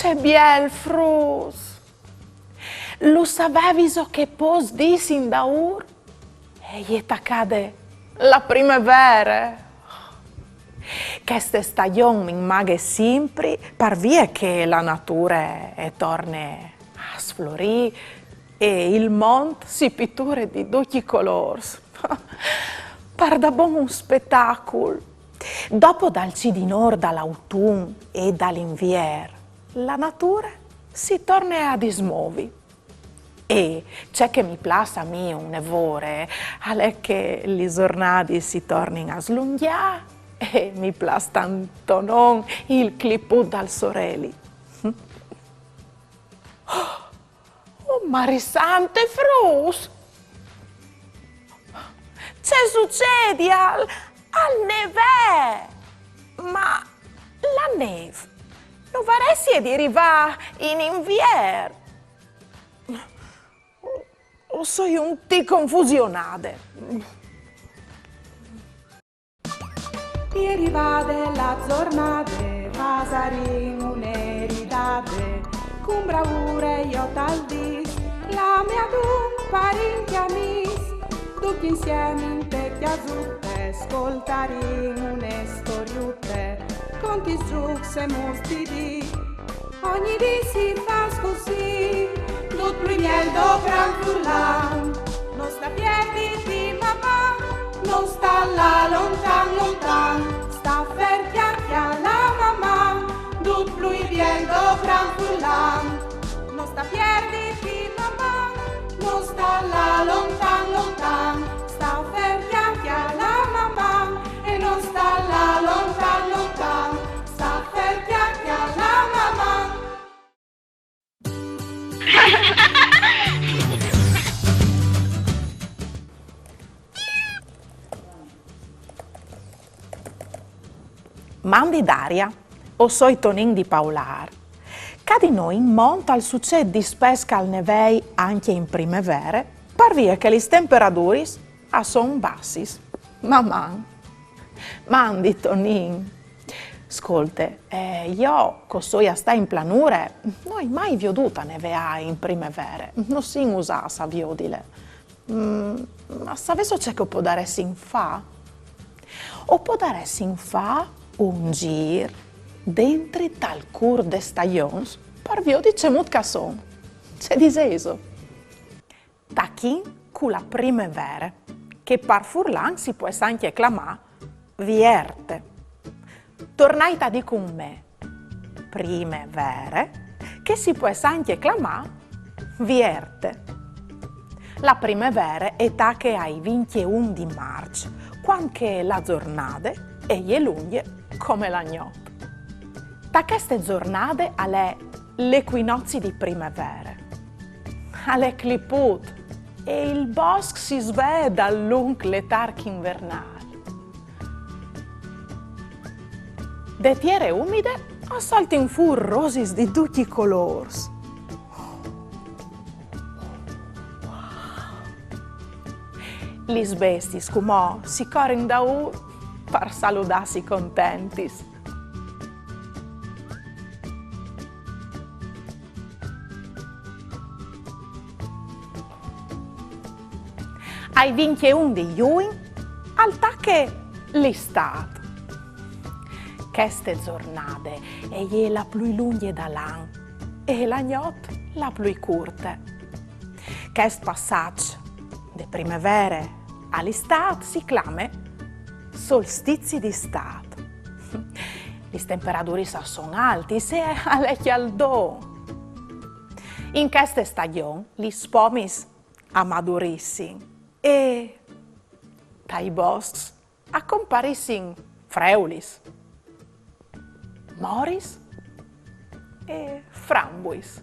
c'è biel frus. Lo sapevi che pos disin da ur? E gli cade la primavera. Questa stagione in maghe sempre, par via che la natura torna a sflorire e il mondo si pittura di tutti i colori. Par da buon un spettacolo. Dopo dal di nord, dall'autunno e dall'inverno, la natura si torna a dismuovere. E c'è che mi piace a me un nevore, è che le giornate si tornino a slunghiare e mi piace tanto non il clip dal sorelli. Oh, marisante frus! Che succede al neve? Ma la neve non vorresti di arrivare in inverno? O sono un po' confusionata. E arrivate la giornata, pasare un'eridate, con bravura io tal dis, la mia tu parenti amis, tutti insieme in tecchia zuppe, ascoltare une storiutte, conti giux e mustidi, ogni dì si fa così, tutto più miel do franfurlan, non sta piedi di mamma, non sta là lontan lontan, sta fer chiacchia la mamma, tutto più miel do franfurlan, non sta piedi di mamma, non sta là lontan lontan, sta fer chiacchia la mamma, e non sta là lontan lontan, sta fer chiacchia la mamma. Mandi d'aria, o soi tonin di Paular. Cadi noi in monta al succede di pesca al nevei anche in primavera, par via che le temperature son bassis. Mamma, mandi tonin. Ascolte, io costoi a sta in planure, non ho mai veduta nevea in primavera, non si usa sa viodile. Ma sapesso c'è che può dare sin fa? O può dare sin fa un gir dentro tal cur de stagions per via di cemut che son. C'è diseso. Da chi con la primavera, che par furlan si può anche chiamare vierte. Tornaita di con me, primavera, che si può anche chiamare vierte. La primavera è ta che ai 21 di marzo, quando la giornata è lunghe come la notte. Da queste giornate è l'equinozio di primavera, è cliput e il bosco si sveglia dal lungo letargo invernale. De terre umide assaltano fu rosis di tutti i colori. Le bestie come si corrono da per salutarsi contenti. Ai 21 di giugno, al tacche l'estate. Queste giornate è la più lunga dall'anno e la notte la più corta. Questo passaggio di primavera all'estate si chiama solstizio d'estate. Le temperature sono alte e è caldo. In questa stagione le spomis amaduriscono e dai boschi accompariscono freulis, moris e frambuis.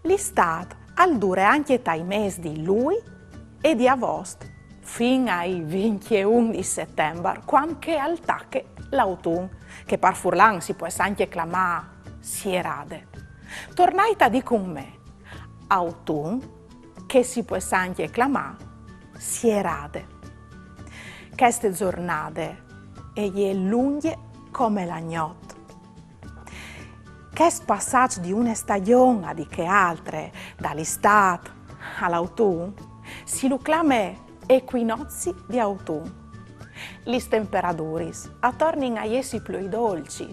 L'estate dura anche dai mesi di luglio e di agosto fino ai 21 di settembre, quando al tacche l'autunno, che per furlan si può anche chiamare sierade. Tornaita di con me, autunno, che si può anche chiamare sierade. Queste giornate e lunghe come l'agnot. Che passaggio di una stagione a di che altre, dall'estate all'autunno, si lo chiama equinozi di autunno. Le temperature attorno a essi più dolci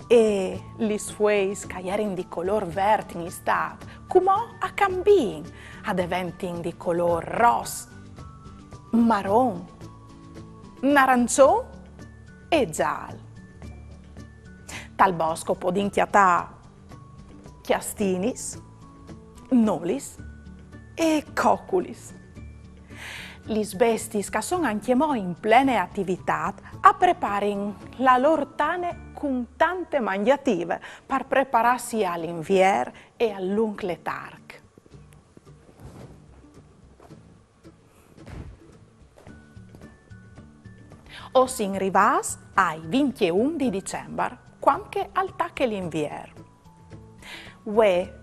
e le fueis che erano di color verde in estate, come a cambin, a diventare di color rosso, marron, arancione e giallo. Tal bosco può inchiatare chiastinis, nolis e coculis. Le bestie che sono anche in plena attività a preparare la loro tane con tante mangiative per prepararsi all'inverno e al lungo letargo. O si arrivas ai 21 di dicembre, quando attacca l'inverno. Uè,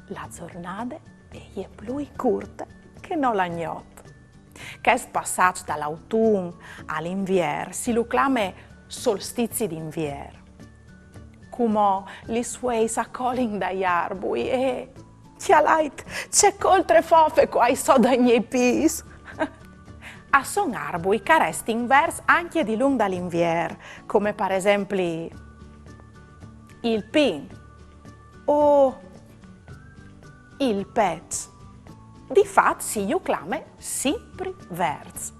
la giornata è più corta che non la notte. Che passaggio dall'autunno all'inverno si lo chiama solstizi d'inverno. Come le sue s'accolgono dagli arbori e c'è coltre fofe qua i sodagni pis. A son arbori che restano inversi anche di lungo dall'inverno, come per esempio il pin o il pezzo. Difatti si lo chiama sempre verzi.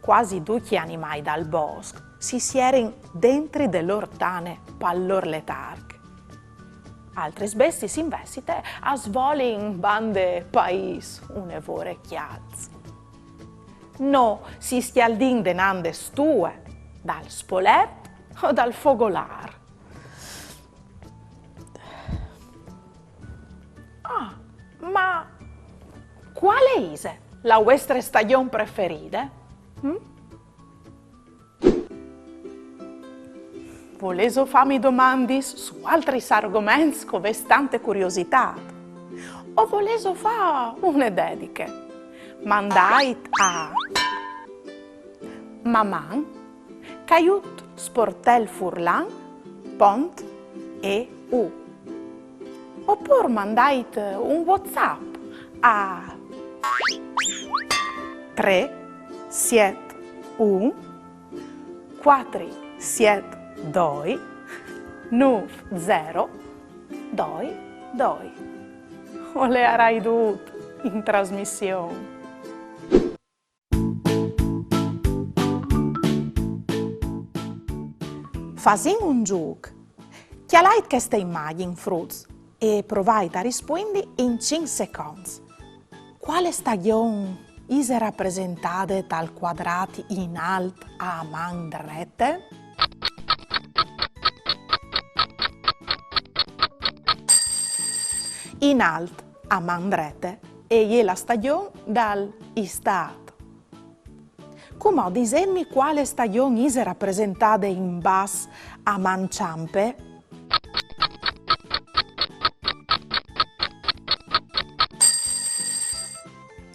Quasi tutti gli animali dal bosco si sierono dentro delle loro tane per il loro letargo. Altre bestie si investite a svolare in bande paesi un'evore chiazze. No, si stialdin denande stue dal spoletto o dal fogolar. Ma quale è la vostra stagione preferita? Volete farmi domande su altri argomenti con tante curiosità? O volete fare una dedica? Mandate a Maman, Caiut Sportel Furlan, Pont EU. Oppure mandate un WhatsApp a 371 472 9022. O le avrai tutte in trasmissione. Fasi un gioco. Chialai queste immagini fruits e provai a rispondere in 5 secondi. Quale stagione è rappresentata dal quadrato in alto a man drette? In alto a man drette è la stagione dall'estate. Come disemmi quale stagione è rappresentata in basso a man ciampe?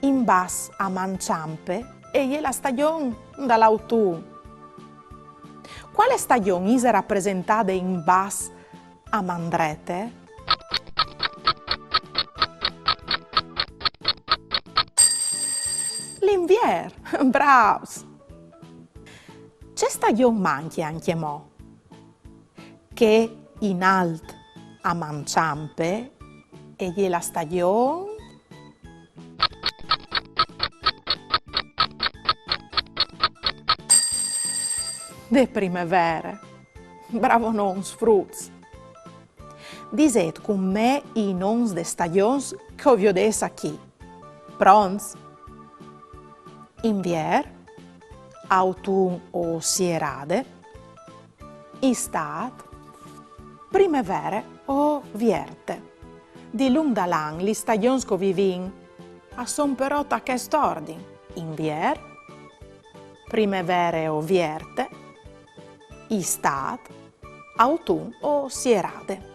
In basso a man ciampe è la stagione dall'autunno. Quale stagione è rappresentata in basso a man drette? L'inverno, bravos! C'è stagione manchi anche mo, che in alto a man ciampe è la stagione de primavera. Bravo non sfruts. Diset con me i noms de stagions che vi ho detto qui. Pronts? Invier, autunno o sierade, estate, primavera o vierte. Di lungo da lang, le stagioni che vivin, son però a quest'ordine. Invier, primavera o vierte, estate, autunno o sierade.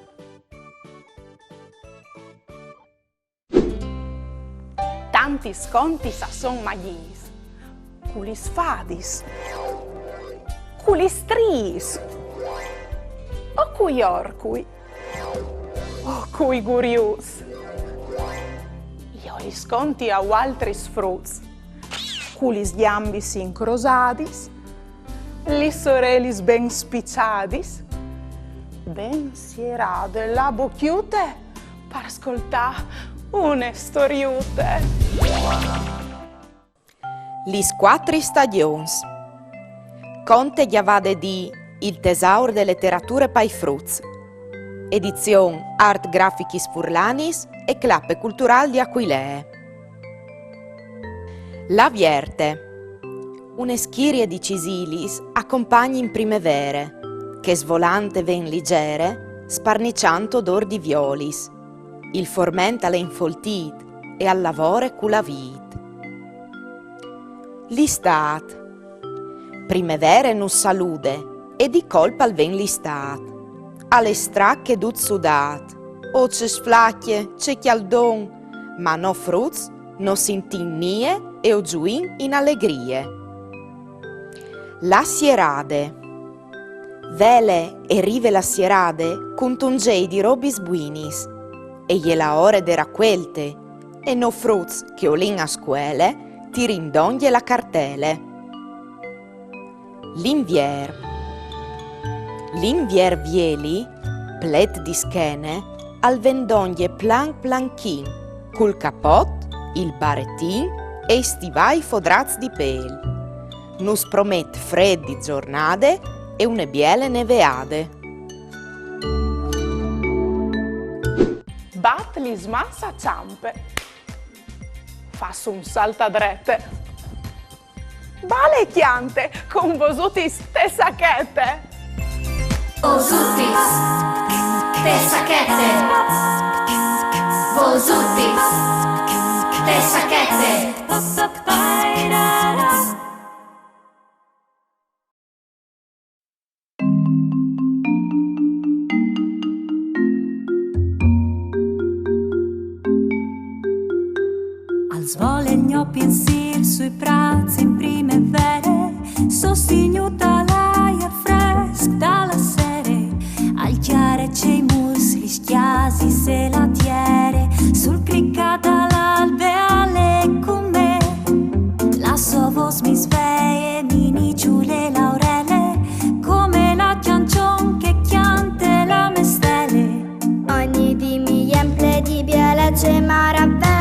Tanti sconti son magis, culis fadis, culi stris, o cui orcui, o cui gurius. Io li sconti a altri fruts, culis gambis incrosadis, li sorelis ben spicciadis, ben sierade la bocchiute per ascoltare une storiute. Lis quattri stagions. Conte chiavade di Il tesaur de letterature paifruz. Edizione Art Graficis Furlanis e Clappe Cultural di Aquilee. La Vierte. Une schirie di cisilis accompagni in primevere, che svolante ven ligere, sparnicianto d'or di violis. Il formenta le infoltit e al lavore cula vit. L'istat. Primevere nus salude e di colpa al ven l'istat. Alle stracche d'ut sudat. O c'è sflacchie, c'è chialdon, ma no fruz, no sintinnie e o giuin in allegrie. La sierade. Vele e rive la sierade cuntungei di robis buinis, e gliela ore de racquelte, e no fruz che olin a scuele, ti rindonglie la cartele. L'invier. L'invier vieli, plet di schene, al vendoglie plan planchin, col capot, il barettin e i stivai fodraz di pel. Nus promet freddi giornate e une biele neveade. Bat li smassa ciampe, fasso un saltadrette. Vale chiante con vosutis te sacchette. Vosutis te sacchette. Vosutis te sacchette. Al svole il mio pensier sui prazzi in primavera, sostenuta l'aria fresca dalla sere, al chiare c'è i musli, schiasi se la tiere, sul criccata l'albe alle con me, la sua voce mi sveglia, mi niciu le laurele, come la ciancion che chiante la mestele. Ogni di mi emple di biele c'è maravè.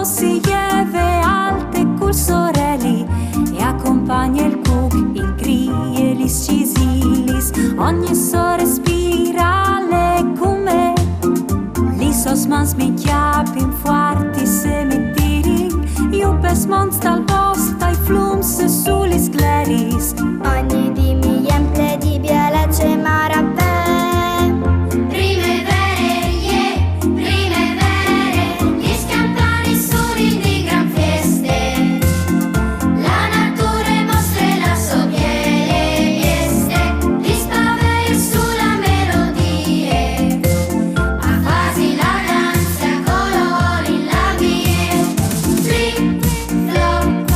Si lieve alte col sorelli e accompagna il cuc, il gri e gli scisilis, ogni so respira le come li sosmans mi chiapi in fuarti semitiri io pes monsta al post ai flums sugli scleris. Ogni di mi emple di biele c'è maravè. Flip, flop,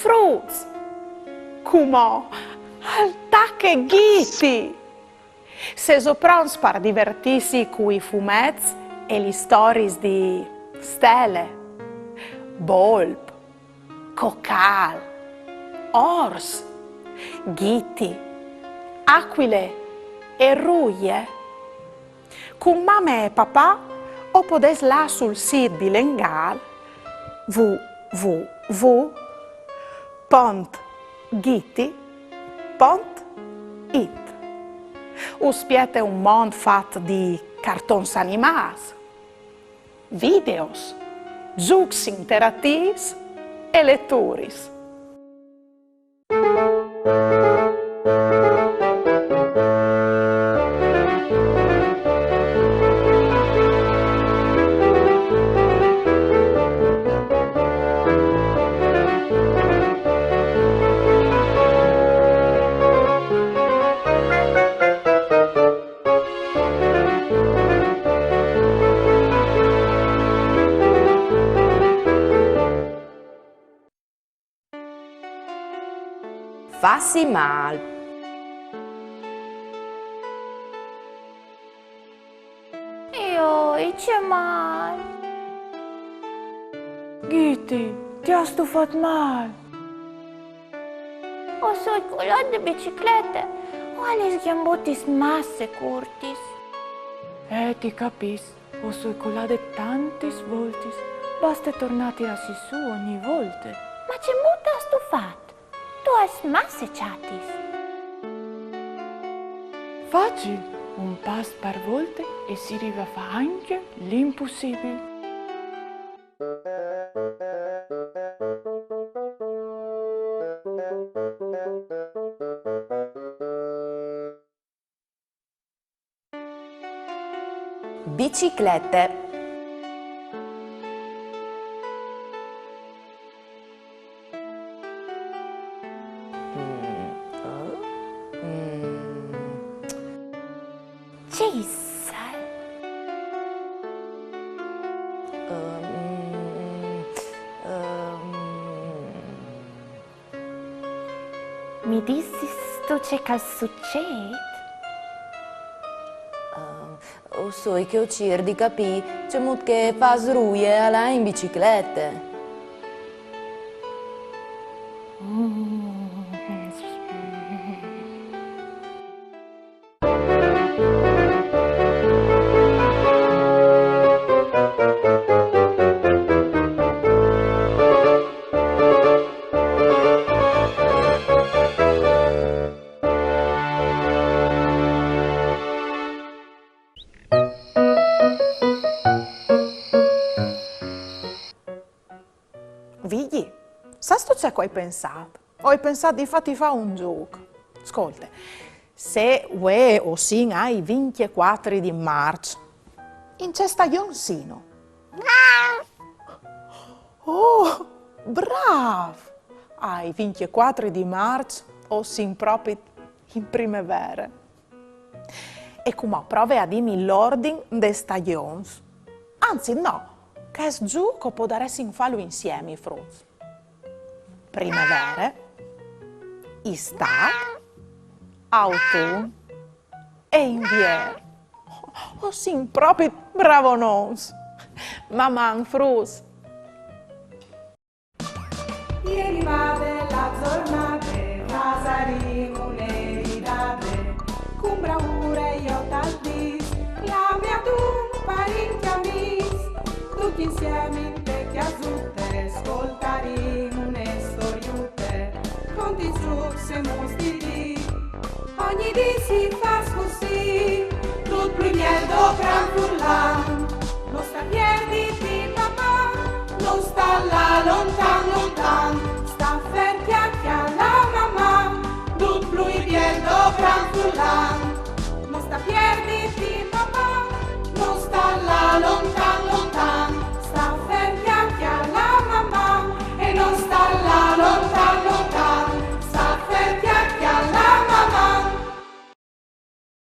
Fruz, come al tacche ghiti. Se soprons per divertirsi con i fumetti e le storie di stelle, Bolp, Cocal, Ors, Ghiti, Aquile e Ruie, con mamma e papà o podes là sul sito di Lengal www.ghiti.it. Uspiete un mondo fatto di cartons animati, videos, giochi interattivi e letture. Fassi mal. Io, c'è mal. Ghiti, ti ha stufato male. Ho circolato de biciclette. Ho alle sgambotti smasse curtis. Ti capisco, ho circolato tanti volte. Basta tornare a su ogni volta. Ma c'è molto stufato. Tu hai smasse chatis. Facile, un passo per volta e si arriva a fare anche l'impossibile. Biciclette. Cissal. Mi dissi sto c'è che succede? So che ho cercato di capire, c'è molto che fa sruie alla in biciclette. Vigli, sai sto c'è che hai pensato? Ho pensato di farti fare un gioco. Ascolta, se ue o sin hai 24 di marzo, in c'è stagioncino. Oh, bravo! Hai 24 di marzo o sin proprio in primavera. E come prove a dirmi l'ordine delle stagioni. Anzi, no. Che gioco può dare in fallo insieme, Fruz? Primavera, estate, autunno e inverno. Oh, sì, proprio bravo nons. Mamma, Fruz. Ieri va della giornate, pasaremo un'eridate, con bravura io t'aldis, la mia dumpa rinchiamis. Tutti insieme in vecchia zutte, ascoltaremo une storiute, conti su se mostri, ogni dì si fa